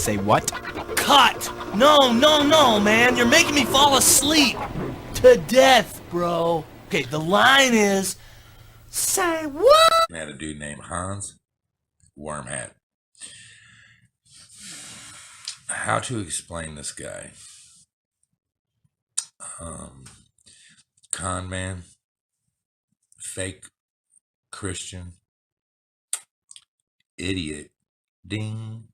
Say what? Cut! No, man. You're making me fall asleep. To death, bro. Okay, the line is... Say what? I had a dude named Hans Wormhat. How to explain this guy? Con man, fake Christian, idiot, ding,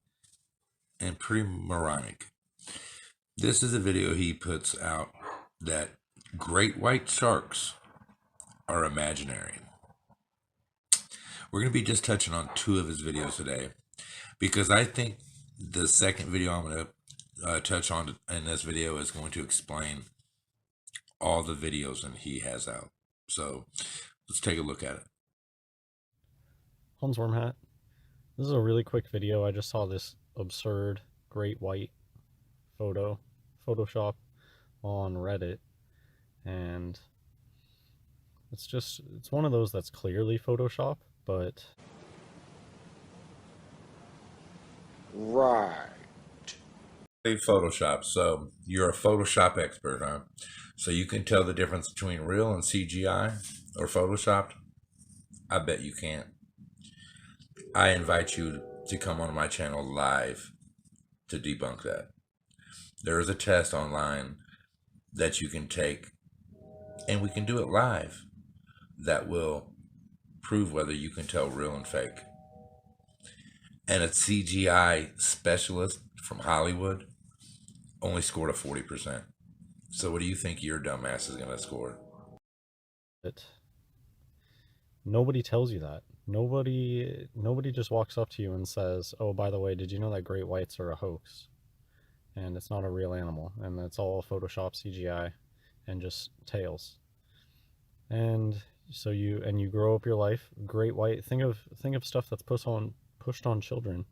and pretty moronic. This is a video he puts out that great white sharks are imaginary. We're going to be just touching on 2 of his videos today, because I think the second video I'm going to touch on in this video is going to explain all the videos that he has out. So let's take a look at it. Hans Wormhat. This is a really quick video. I just saw this absurd great white Photoshop on Reddit, and it's one of those that's clearly Photoshop, but right. Photoshop. So you're a Photoshop expert, huh? So you can tell the difference between real and CGI or Photoshopped? I bet you can't. I invite you to come on my channel live to debunk that. There is a test online that you can take, and we can do it live, that will prove whether you can tell real and fake. And a CGI specialist from Hollywood only scored a 40%. So what do you think your dumbass is going to score? nobody tells you that. Nobody just walks up to you and says, oh, by the way, did you know that great whites are a hoax? And it's not a real animal, and it's all Photoshop CGI and just tails. And so you grow up your life, great white, think of stuff that's pushed on children.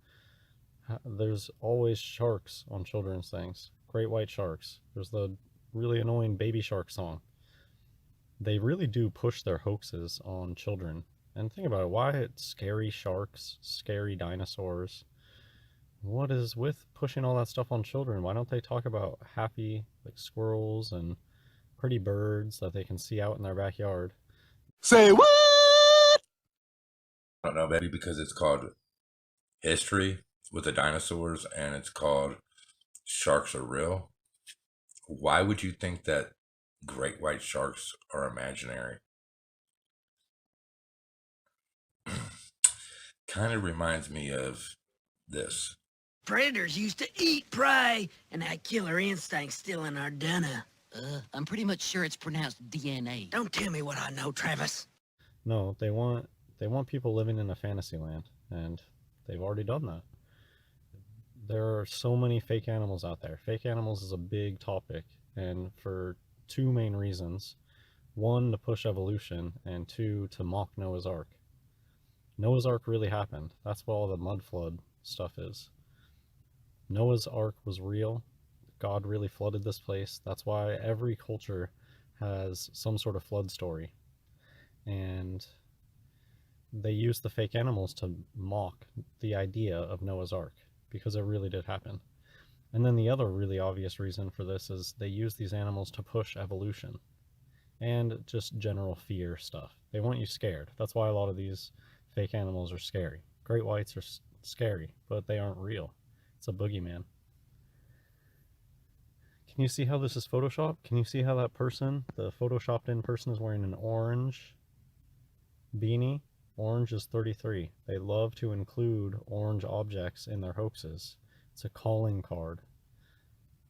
There's always sharks on children's things. Great white sharks. There's the really annoying Baby Shark song. They really do push their hoaxes on children. And think about it, why scary sharks, scary dinosaurs? What is with pushing all that stuff on children? Why don't they talk about happy, like, squirrels and pretty birds that they can see out in their backyard? Say what? I don't know, maybe because it's called History with the Dinosaurs and it's called Sharks Are Real. Why would you think that great white sharks are imaginary? Kind of reminds me of this. Predators used to eat prey, and that killer instinct's still in our DNA. I'm pretty much sure it's pronounced DNA. Don't tell me what I know, Travis. No, they want people living in a fantasy land, and they've already done that. There are so many fake animals out there. Fake animals is a big topic, and for 2 main reasons. 1, to push evolution, and 2, to mock Noah's Ark. Noah's Ark really happened. That's what all the mud flood stuff is. Noah's Ark was real. God really flooded this place. That's why every culture has some sort of flood story. And they use the fake animals to mock the idea of Noah's Ark, because it really did happen. And then the other really obvious reason for this is they use these animals to push evolution and just general fear stuff. They want you scared. That's why a lot of these fake animals are scary. Great whites are scary, but they aren't real. It's a boogeyman. Can you see how this is Photoshop? Can you see how that person, the Photoshopped in person, is wearing an orange beanie? Orange is 33. They love to include orange objects in their hoaxes. It's a calling card.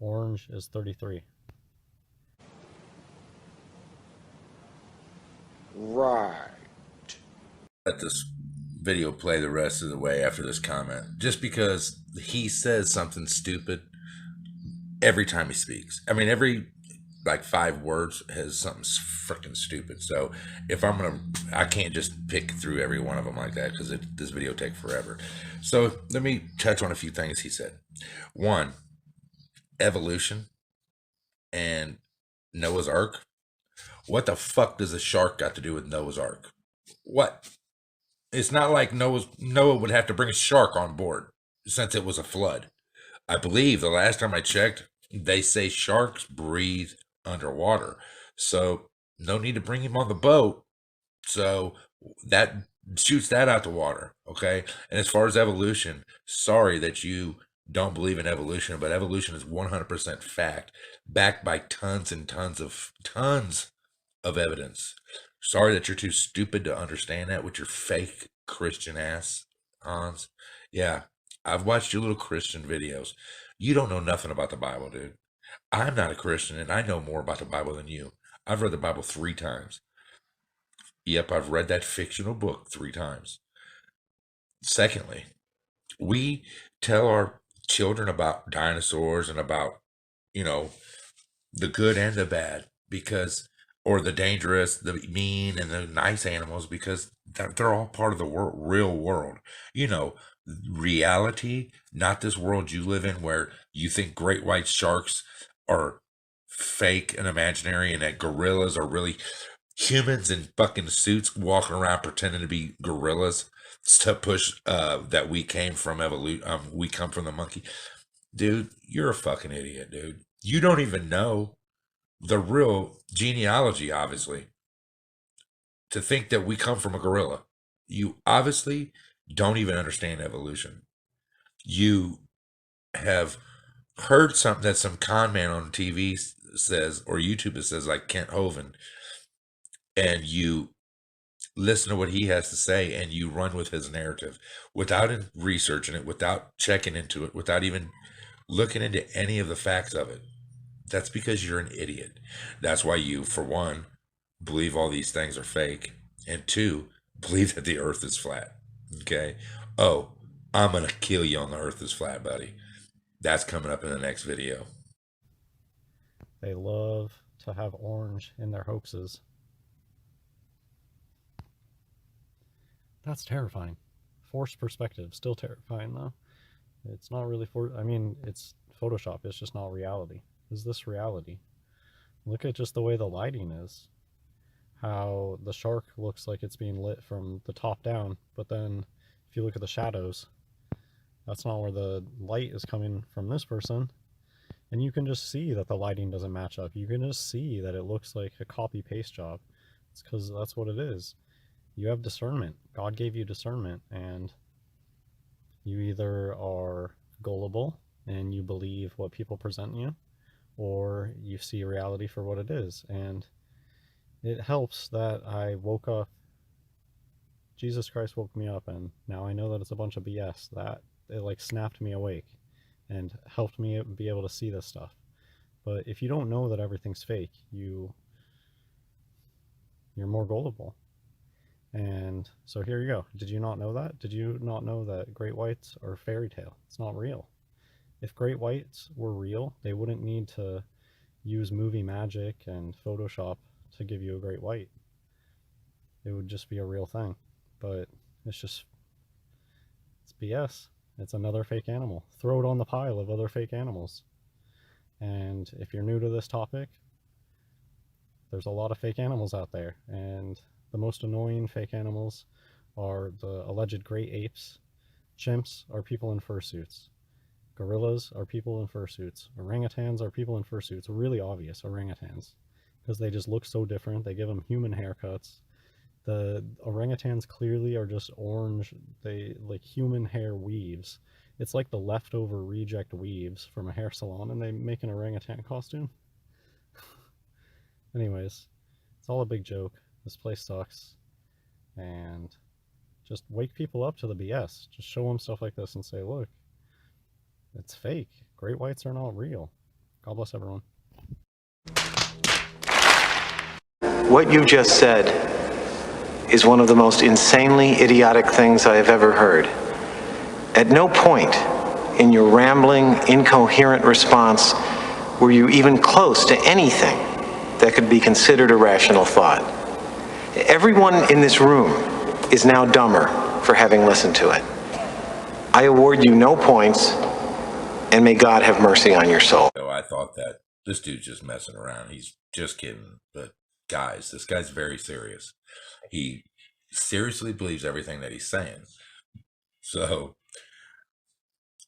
Orange is 33. Right. Let this video play the rest of the way after this comment, just because he says something stupid every time he speaks. I mean, every like 5 words has something freaking stupid. So if I can't just pick through every one of them like that, because this video will take forever. So let me touch on a few things he said. 1, evolution and Noah's Ark. What the fuck does a shark got to do with Noah's Ark? What? It's not like Noah would have to bring a shark on board since it was a flood. I believe the last time I checked, they say sharks breathe underwater. So no need to bring him on the boat. So that shoots that out the water. Okay. And as far as evolution, sorry that you don't believe in evolution, but evolution is 100% fact, backed by tons and tons of evidence. Sorry that you're too stupid to understand that with your fake Christian ass, Hans. Yeah, I've watched your little Christian videos. You don't know nothing about the Bible, dude. I'm not a Christian and I know more about the Bible than you. I've read the Bible 3 times. Yep, I've read that fictional book 3 times. Secondly, we tell our children about dinosaurs and about, you know, the good and the bad because, or the dangerous, the mean, and the nice animals because they're all part of the real world. You know, reality, not this world you live in where you think great white sharks are fake and imaginary and that gorillas are really humans in fucking suits walking around pretending to be gorillas to push that we came from evolution. We come from the monkey. Dude, you're a fucking idiot, dude. You don't even know the real genealogy, obviously, to think that we come from a gorilla. You obviously don't even understand evolution. You have heard something that some con man on TV says, or YouTube says, like Kent Hovind, and you listen to what he has to say and you run with his narrative without researching it, without checking into it, without even looking into any of the facts of it. That's because you're an idiot. That's why you, for one, believe all these things are fake, and 2, believe that the earth is flat. Okay? Oh, I'm going to kill you on the earth is flat, buddy. That's coming up in the next video. They love to have orange in their hoaxes. That's terrifying. Forced perspective, still terrifying though. It's not really I mean, it's Photoshop, it's just not reality. Is this reality? Look at just the way the lighting is. How the shark looks like it's being lit from the top down, but then if you look at the shadows, that's not where the light is coming from this person. And you can just see that the lighting doesn't match up. You can just see that it looks like a copy-paste job. It's because that's what it is. You have discernment. God gave you discernment, and you either are gullible and you believe what people present you, or you see reality for what it is. And it helps that I woke up, Jesus Christ woke me up, and now I know that it's a bunch of BS, that it like snapped me awake and helped me be able to see this stuff. But if you don't know that everything's fake, you're more gullible. And so here you go. Did you not know that? Did you not know that great whites are fairy tale? It's not real. If great whites were real, they wouldn't need to use movie magic and Photoshop to give you a great white. It would just be a real thing. But it's BS. It's another fake animal. Throw it on the pile of other fake animals. And if you're new to this topic, there's a lot of fake animals out there, and the most annoying fake animals are the alleged great apes. Chimps are people in fursuits. Gorillas are people in fursuits. Orangutans are people in fursuits. Really obvious orangutans, because they just look so different. They give them human haircuts. The orangutans clearly are just orange. They like human hair weaves. It's like the leftover reject weaves from a hair salon, and they make an orangutan costume. Anyways, it's all a big joke. This place sucks. And just wake people up to the BS. Just show them stuff like this and say, look, it's fake. Great whites are not real. God bless everyone. What you just said is one of the most insanely idiotic things I have ever heard. At no point in your rambling, incoherent response were you even close to anything that could be considered a rational thought. Everyone in this room is now dumber for having listened to it. I award you no points, and may God have mercy on your soul. So I thought that this dude's just messing around. He's just kidding. But guys, this guy's very serious. He seriously believes everything that he's saying. So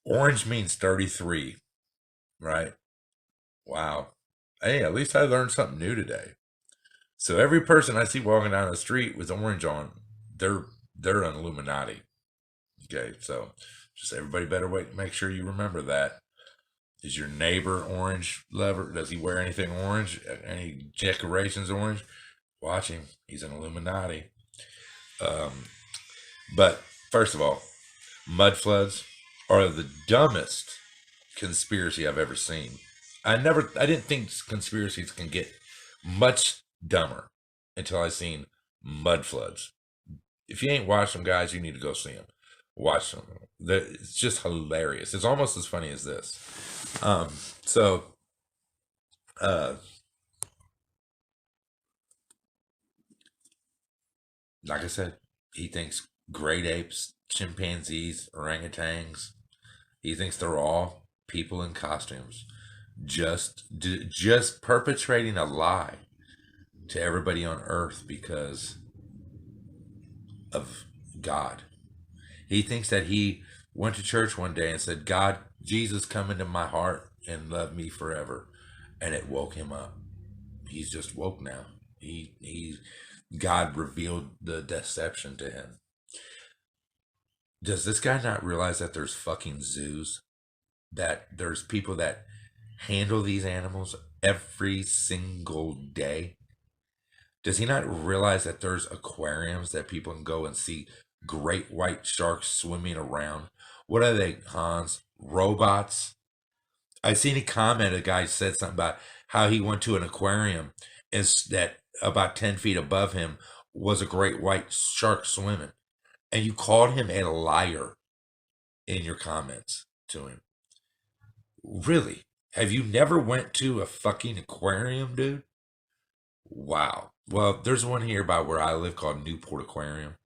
Orange means 33, right? Wow. Hey, at least I learned something new today. So every person I see walking down the street with orange on, they're an Illuminati. Okay, so just everybody better make sure you remember that. Is your neighbor orange lover? Does he wear anything orange? Any decorations orange? Watch him. He's an Illuminati. But first of all, mud floods are the dumbest conspiracy I've ever seen. I didn't think conspiracies can get much dumber until I seen mud floods. If you ain't watched them, guys, you need to go see them. Watch them. It's just hilarious. It's almost as funny as this. Like I said, he thinks great apes, chimpanzees, orangutans, he thinks they're all people in costumes, just perpetrating a lie to everybody on Earth because of God. He thinks that he went to church one day and said, God, Jesus, come into my heart and love me forever. And it woke him up. He's just woke now. God revealed the deception to him. Does this guy not realize that there's fucking zoos? That there's people that handle these animals every single day? Does he not realize that there's aquariums that people can go and see great white sharks swimming around? What are they, Hans? Robots? I seen a comment, a guy said something about how he went to an aquarium and that about 10 feet above him was a great white shark swimming. And you called him a liar in your comments to him. Really? Have you never went to a fucking aquarium, dude? Wow. Well, there's one here by where I live called Newport Aquarium.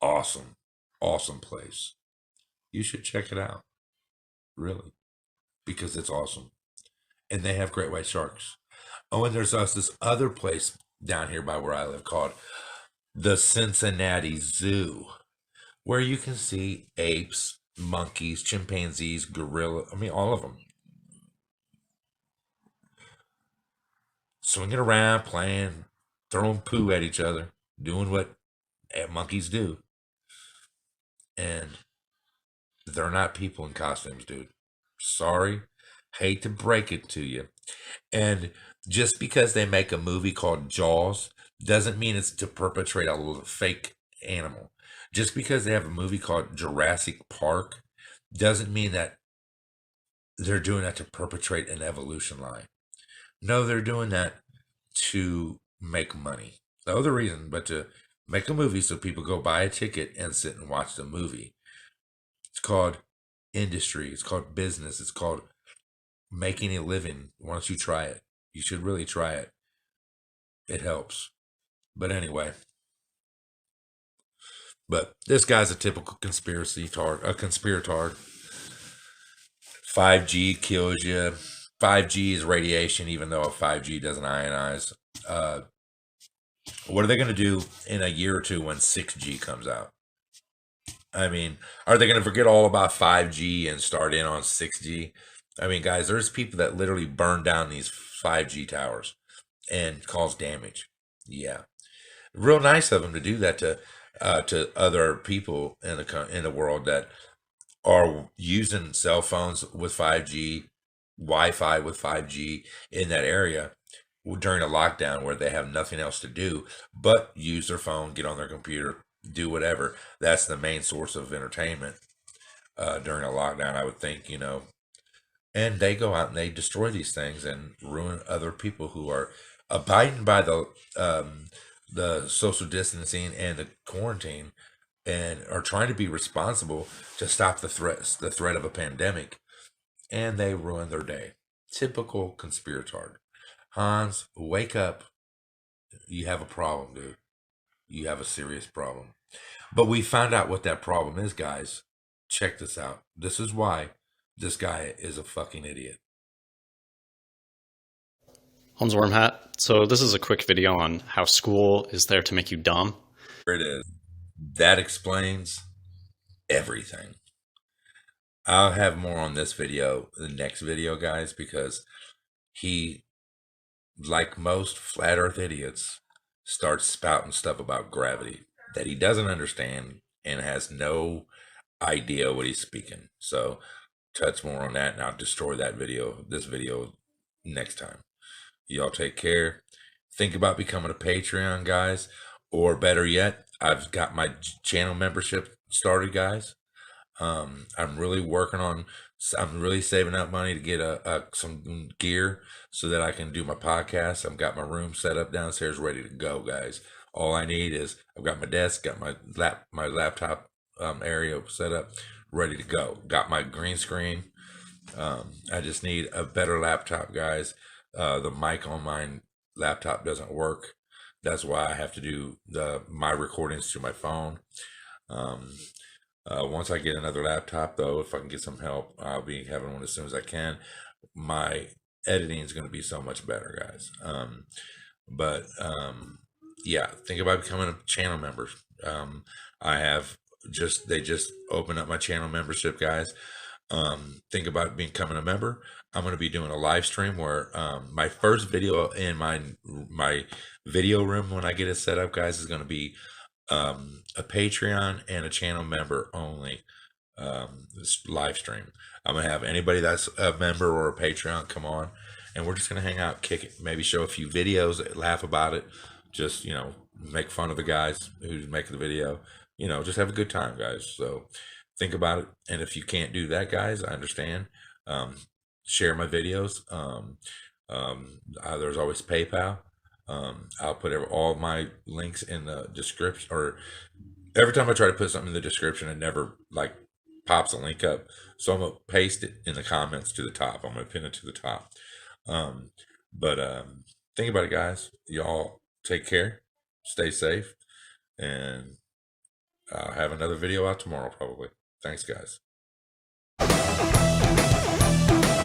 Awesome. Awesome place. You should check it out. Really. Because it's awesome. And they have great white sharks. Oh, and there's also this other place down here by where I live called the Cincinnati Zoo, where you can see apes, monkeys, chimpanzees, gorilla, all of them. Swinging around, playing, throwing poo at each other, doing what monkeys do. And they're not people in costumes, dude. Sorry. Hate to break it to you. And just because they make a movie called Jaws doesn't mean it's to perpetrate a fake animal. Just because they have a movie called Jurassic Park doesn't mean that they're doing that to perpetrate an evolution line. No, they're doing that to make money. No other reason but to make a movie so people go buy a ticket and sit and watch the movie. It's called industry. It's called business. It's called making a living. Once you try it, you should really try it. It helps. But anyway, this guy's a typical conspiratard. 5G kills you. 5G is radiation, even though 5G doesn't ionize. What are they going to do in a year or two when 6G comes out? Are they going to forget all about 5G and start in on 6G? Guys, there's people that literally burn down these 5G towers and cause damage. Yeah. Real nice of them to do that to other people in the world that are using cell phones with 5G, Wi-Fi with 5G in that area during a lockdown where they have nothing else to do but use their phone, get on their computer, do whatever. That's the main source of entertainment during a lockdown, I would think, And they go out and they destroy these things and ruin other people who are abiding by the social distancing and the quarantine and are trying to be responsible to stop the threat of a pandemic. And they ruin their day. Typical conspiratard. Hans, wake up. You have a problem, dude. You have a serious problem. But we found out what that problem is, guys. Check this out. This is why this guy is a fucking idiot. Hans Wormhat. So this is a quick video on how school is there to make you dumb. There it is. That explains everything. I'll have more on this video, the next video, guys, because he, like most flat earth idiots, starts spouting stuff about gravity that he doesn't understand and has no idea what he's speaking. So touch more on that and I'll destroy this video next time. Y'all take care. Think about becoming a Patreon, guys, or better yet, I've got my channel membership started, guys. I'm really working on, I'm really saving up money to get some gear so that I can do my podcast. I've got my room set up downstairs ready to go, guys. All I need is I've got my desk, got my laptop area set up, ready to go. Got my green screen. I just need a better laptop, guys. The mic on my laptop doesn't work. That's why I have to do my recordings through my phone. Once I get another laptop, though, if I can get some help, I'll be having one as soon as I can. My editing is going to be so much better, guys. Yeah, think about becoming a channel member. They just opened up my channel membership, guys. Think about becoming a member. I'm going to be doing a live stream where my first video in my video room when I get it set up, guys, is going to be a Patreon and a channel member only this live stream. I'm gonna have anybody that's a member or a Patreon come on, and we're just gonna hang out, kick it, maybe show a few videos, laugh about it, just make fun of the guys who's making the video, just have a good time, guys. So think about it, and if you can't do that, guys, I understand. Share my videos. There's always PayPal. I'll put all my links in the description, or every time I try to put something in the description, it never pops a link up. So I'm gonna paste it in the comments to the top. I'm gonna pin it to the top. Think about it, guys. Y'all take care, stay safe, and I'll have another video out tomorrow probably. Thanks, guys.